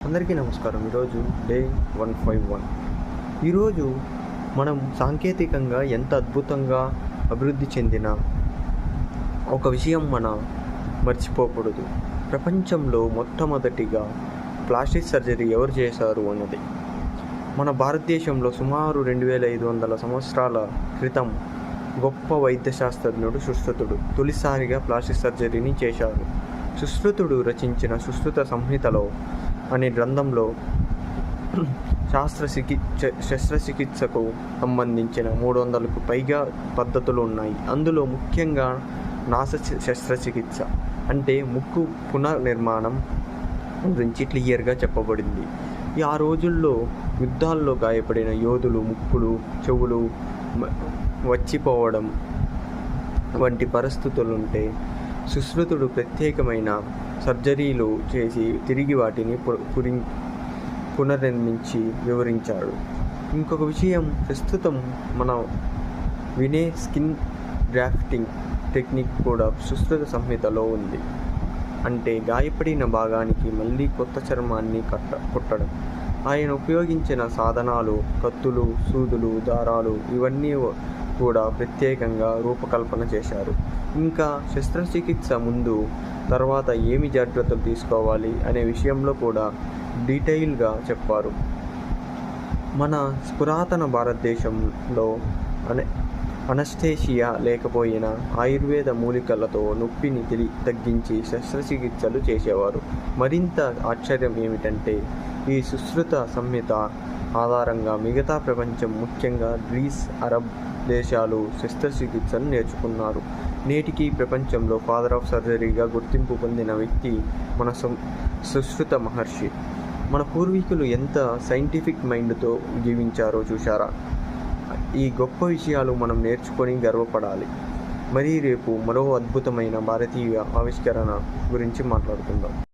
అందరికీ నమస్కారం. ఈరోజు డే 151. ఈరోజు మనం సాంకేతికంగా ఎంత అద్భుతంగా అభివృద్ధి చెందిన ఒక విషయం మర్చిపోకూడదు. ప్రపంచంలో మొట్టమొదటిగా ప్లాస్టిక్ సర్జరీ ఎవరు చేశారు అన్నది. మన భారతదేశంలో సుమారు 2500 సంవత్సరాల క్రితం గొప్ప వైద్య శాస్త్రజ్ఞుడు సుశ్రుతుడు తొలిసారిగా ప్లాస్టిక్ సర్జరీని చేశారు. సుశ్రుతుడు రచించిన సుశ్రుత సంహితలో అనే గ్రంథంలో శస్త్రచికిత్సకు సంబంధించిన 300కు పైగా పద్ధతులు ఉన్నాయి. అందులో ముఖ్యంగా నాస శస్త్రచికిత్స అంటే ముక్కు పునర్నిర్మాణం గురించి క్లియర్గా చెప్పబడింది. ఆ రోజుల్లో యుద్ధాల్లో గాయపడిన యోధులు ముక్కులు చెవులు వచ్చిపోవడం వంటి పరిస్థితులుంటే సుశ్రుతుడు ప్రత్యేకమైన సర్జరీలు చేసి తిరిగి వాటిని పునర్నిర్మించి వివరించాడు. ఇంకొక విషయం, ప్రస్తుతం మనం వినే స్కిన్ గ్రాఫ్టింగ్ టెక్నిక్ కూడా సుశ్రుత సంహితలో ఉంది. అంటే గాయపడిన భాగానికి మళ్ళీ కొత్త చర్మాన్ని కుట్టడం. ఆయన ఉపయోగించిన సాధనాలు కత్తులు, సూదులు, దారాలు ఇవన్నీ కూడా ప్రత్యేకంగా రూపకల్పన చేశారు. ఇంకా శస్త్రచికిత్స ముందు తర్వాత ఏమి జాగ్రత్తలు తీసుకోవాలి అనే విషయంలో కూడా డీటెయిల్గా చెప్పారు. మన పురాతన భారతదేశంలో అనస్థేషియా లేకపోయినా ఆయుర్వేద మూలికలతో నొప్పిని తగ్గించి శస్త్రచికిత్సలు చేసేవారు. మరింత ఆశ్చర్యం ఏమిటంటే ఈ సుశ్రుత సంహిత ఆధారంగా మిగతా ప్రపంచం ముఖ్యంగా గ్రీస్, అరబ్ దేశాలు శస్త్రచికిత్సను నేర్చుకున్నారు. నేటికి ప్రపంచంలో ఫాదర్ ఆఫ్ సర్జరీగా గుర్తింపు పొందిన వ్యక్తి మన సుశ్రుత మహర్షి. మన పూర్వీకులు ఎంత సైంటిఫిక్ మైండ్తో జీవించారో చూశారా? ఈ గొప్ప విషయాలు మనం నేర్చుకొని గర్వపడాలి. మరి రేపు మరో అద్భుతమైన భారతీయ ఆవిష్కరణ గురించి మాట్లాడుకుందాం.